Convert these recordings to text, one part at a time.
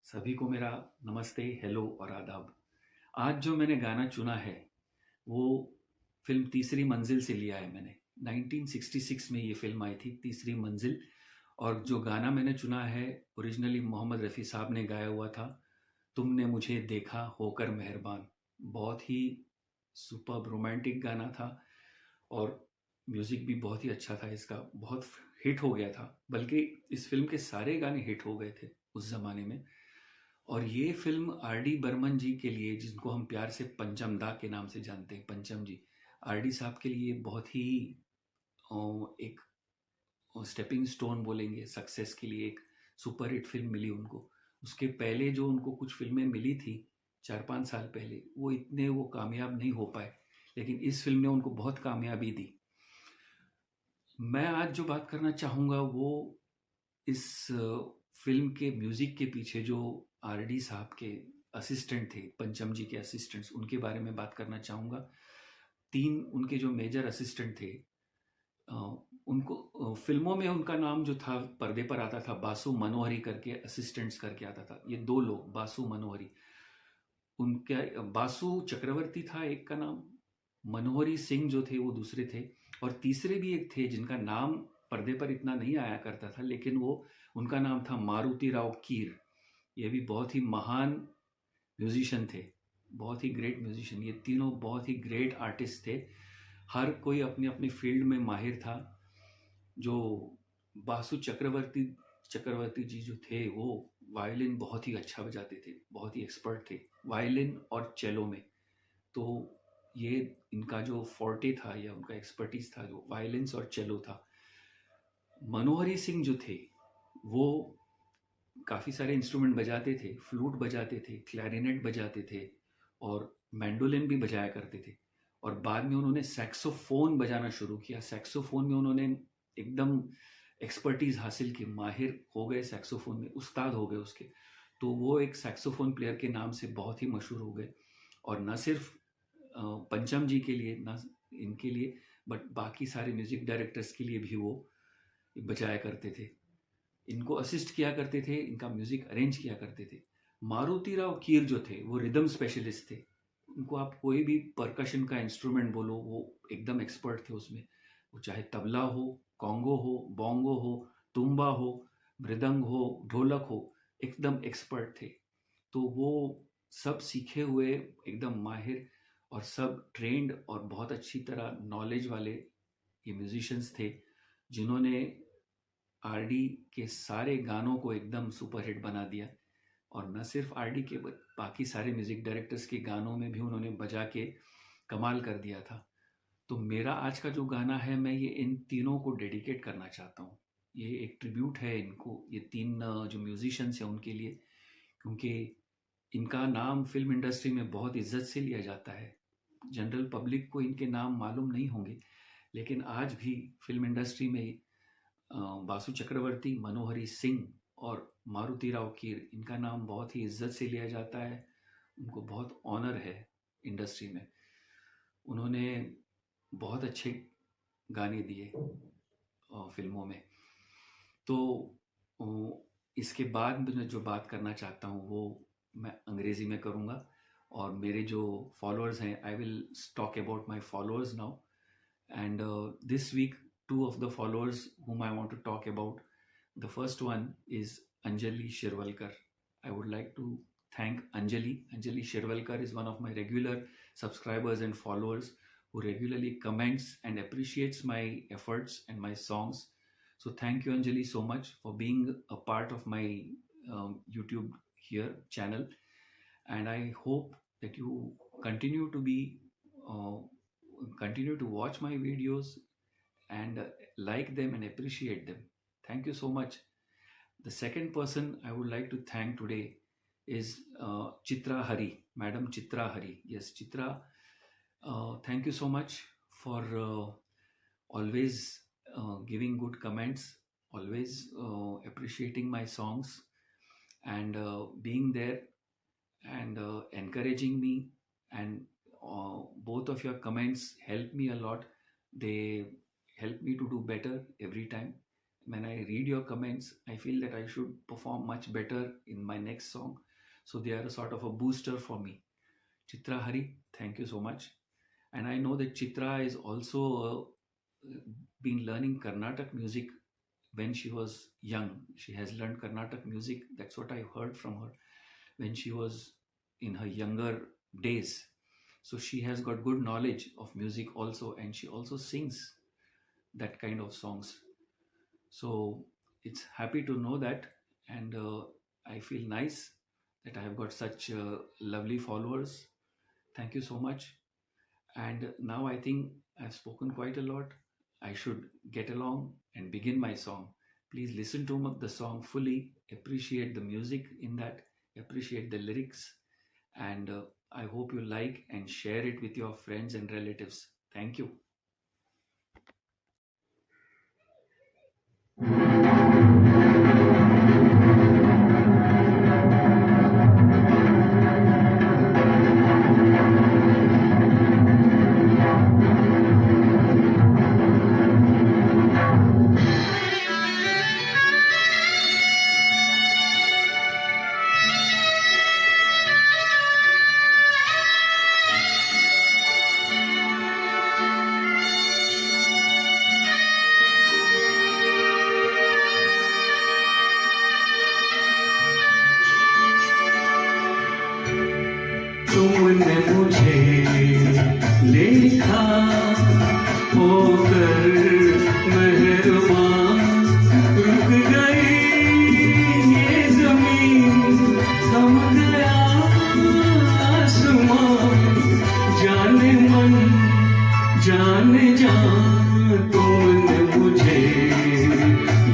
सभी को मेरा नमस्ते, हेलो और आदाब। आज जो मैंने गाना चुना है वो फ़िल्म तीसरी मंजिल से लिया है मैंने। 1966 में ये फ़िल्म आई थी तीसरी मंजिल। और जो गाना मैंने चुना है ओरिजिनली मोहम्मद रफ़ी साहब ने गाया हुआ था, तुमने मुझे देखा होकर मेहरबान। बहुत ही सुपर्ब रोमांटिक गाना था और म्यूज़िक भी बहुत ही अच्छा था इसका, बहुत हिट हो गया था। बल्कि इस फ़िल्म के सारे गाने हिट हो गए थे उस ज़माने में। और ये फ़िल्म आर डी बर्मन जी के लिए, जिनको हम प्यार से पंचम दा के नाम से जानते हैं, पंचम जी, आर डी साहब के लिए बहुत ही एक स्टेपिंग स्टोन बोलेंगे सक्सेस के लिए। एक सुपर हिट फिल्म मिली उनको। उसके पहले जो उनको कुछ फिल्में मिली थी 4-5 साल पहले, वो इतने वो कामयाब नहीं हो पाए, लेकिन इस फिल्म ने उनको बहुत कामयाबी दी। मैं आज जो बात करना चाहूँगा वो इस फिल्म के म्यूज़िक के पीछे जो आर डी साहब के असिस्टेंट थे, पंचम जी के असिस्टेंट्स, उनके बारे में बात करना चाहूँगा। 3 उनके जो मेजर असिस्टेंट थे, अ, उनको फ़िल्मों में उनका नाम जो था पर्दे पर आता था, बासु मनोहरी करके असिस्टेंट्स करके आता था। ये 2 लोग, बासु मनोहरी, उनका बासु चक्रवर्ती था एक का नाम, मनोहरी सिंह जो थे वो दूसरे थे, और तीसरे भी एक थे जिनका नाम पर्दे पर इतना नहीं आया करता था, लेकिन वो उनका नाम था मारुति राव कीर। ये भी बहुत ही महान म्यूजिशियन थे, बहुत ही ग्रेट म्यूजिशियन। ये तीनों बहुत ही ग्रेट आर्टिस्ट थे, हर कोई अपनी अपनी फील्ड में माहिर था। जो बासु चक्रवर्ती चक्रवर्ती जी जो थे वो वायलिन बहुत ही अच्छा बजाते थे, बहुत ही एक्सपर्ट थे वायलिन और चेलो में। तो ये इनका जो फोर्टे था या उनका एक्सपर्टीज था, जो वायलिन्स और चेलो था। मनोहरी सिंह जो थे वो काफ़ी सारे इंस्ट्रूमेंट बजाते थे, फ्लूट बजाते थे, क्लैरिनेट बजाते थे और मैंडोलिन भी बजाया करते थे। और बाद में उन्होंने सैक्सोफोन बजाना शुरू किया। सैक्सोफोन में उन्होंने एकदम एक्सपर्टीज़ हासिल की, माहिर हो गए सैक्सोफोन में, उस्ताद हो गए उसके। तो वो एक सैक्सोफोन प्लेयर के नाम से बहुत ही मशहूर हो गए। और न सिर्फ पंचम जी के लिए, न इनके लिए, बट बाकी सारे म्यूज़िक डायरेक्टर्स के लिए भी वो बजाया करते थे, इनको असिस्ट किया करते थे, इनका म्यूज़िक अरेंज किया करते थे। मारुति राव कीर जो थे वो रिदम स्पेशलिस्ट थे। उनको आप कोई भी परकशन का इंस्ट्रूमेंट बोलो, वो एकदम एक्सपर्ट थे उसमें। वो चाहे तबला हो, कॉन्गो हो, बोंगो हो, तुम्बा हो, मृदंग हो, ढोलक हो, एकदम एक्सपर्ट थे। तो वो सब सीखे हुए, एकदम माहिर और सब ट्रेंड और बहुत अच्छी तरह नॉलेज वाले ये म्यूजिशियंस थे, जिन्होंने आरडी के सारे गानों को एकदम सुपर हिट बना दिया। और न सिर्फ आरडी के, बाकी सारे म्यूजिक डायरेक्टर्स के गानों में भी उन्होंने बजा के कमाल कर दिया था। तो मेरा आज का जो गाना है, मैं ये इन तीनों को डेडिकेट करना चाहता हूँ। ये एक ट्रिब्यूट है इनको, ये तीन जो म्यूजिशियंस हैं उनके लिए, क्योंकि इनका नाम फिल्म इंडस्ट्री में बहुत इज्जत से लिया जाता है। जनरल पब्लिक को इनके नाम मालूम नहीं होंगे, लेकिन आज भी फिल्म इंडस्ट्री में बासु चक्रवर्ती, मनोहरी सिंह और मारुति राव कीर, इनका नाम बहुत ही इज्जत से लिया जाता है। उनको बहुत ऑनर है इंडस्ट्री में। उन्होंने बहुत अच्छे गाने दिए फिल्मों में। तो इसके बाद मैं जो बात करना चाहता हूँ वो मैं अंग्रेज़ी में करूँगा। और मेरे जो फॉलोअर्स हैं, I will talk about my followers now. And this week, two of the followers whom I want to talk about. The first one is Anjali Shirvalkar. I would like to thank Anjali. Anjali Shirvalkar is one of my regular subscribers and followers who regularly comments and appreciates my efforts and my songs. So thank you, Anjali, so much for being a part of my YouTube here channel. And I hope that you continue to be uh, continue to watch my videos and like them and appreciate them. Thank you so much. The second person I would like to thank today is Chitra Hari, Madam Chitra Hari. Yes, Chitra, thank you so much for always giving good comments, always appreciating my songs, and being there and encouraging me. And both of your comments help me a lot. They help me to do better every time. when I read your comments, I feel that I should perform much better in my next song. So they are a sort of a booster for me. Chitra Hari, thank you so much. And I know that Chitra is also been learning Carnatic music when she was young. She has learned Carnatic music. That's what I heard from her when she was in her younger days. So she has got good knowledge of music also, and she also sings that kind of songs. So it's happy to know that, and I feel nice that I have got such lovely followers. Thank you so much. And now I think I've spoken quite a lot. I should get along and begin my song. Please listen to the song fully, appreciate the music in that, appreciate the lyrics, and I hope you like and share it with your friends and relatives. Thank you. तुमने मुझे देखा होकर मेहरबान, रुक गई ये जमीन, थम गया आसमान, जाने मन जाने जान, तुमने मुझे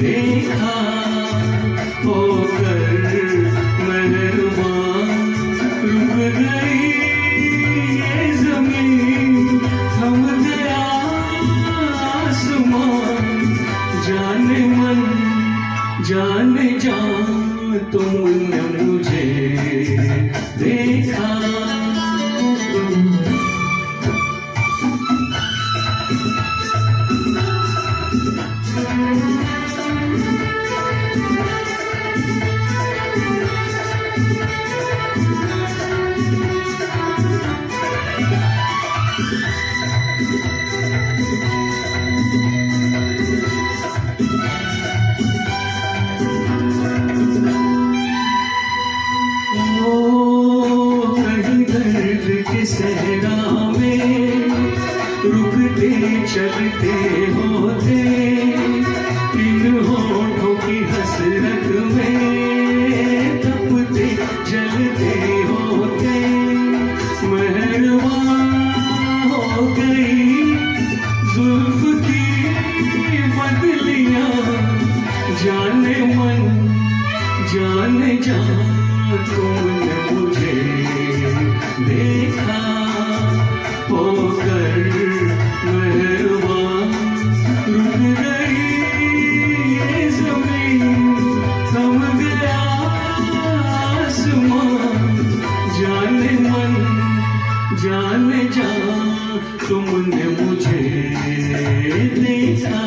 देखा होकर मेहरबान, रुक गई ये जमीन, थम गया आसमान, जाने मन जाने जान, तुमने मुझे देखा। सहरा में रुकते चलते होते, इन होठों की हसरत में तपते जलते होते, मेहरबान हो गई जुल्फ की बदलियां, जाने मन जाने जान, तुमने मुझे देखा होकर मेहरबान, रुक गई ये जमीन, थम गया आसमान, जाने मन जाने जान, तुमने मुझे देखा।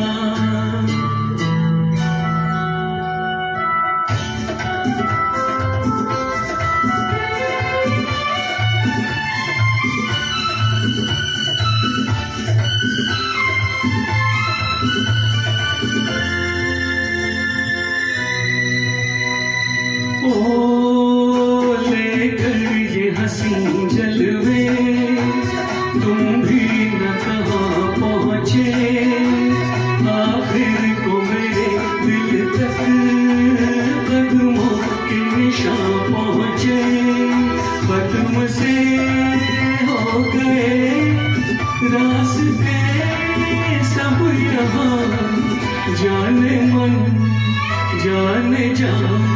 ओ लेकर ये हंसी जलवे, तुम भी न कहाँ पहुँचे, आखिर को मेरे दिल तक कदमों के निशान पहुँचे, कदम से हो गए रास्ते सब यहाँ, जाने मन जाने जान,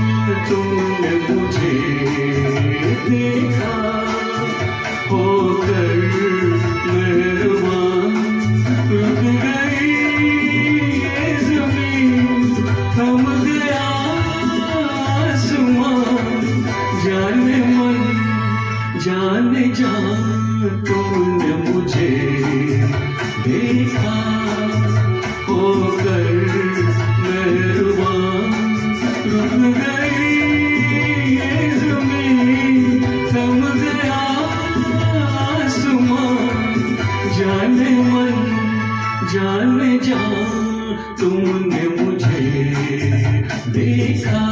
तुमने मुझे देखा होकर मेहरबान, रुक गई ये जमीन, थम गया आसमान, जाने मन जाने जान, तुमने मुझे देखा होकर मेहरबान। जान तुमने मुझे देखा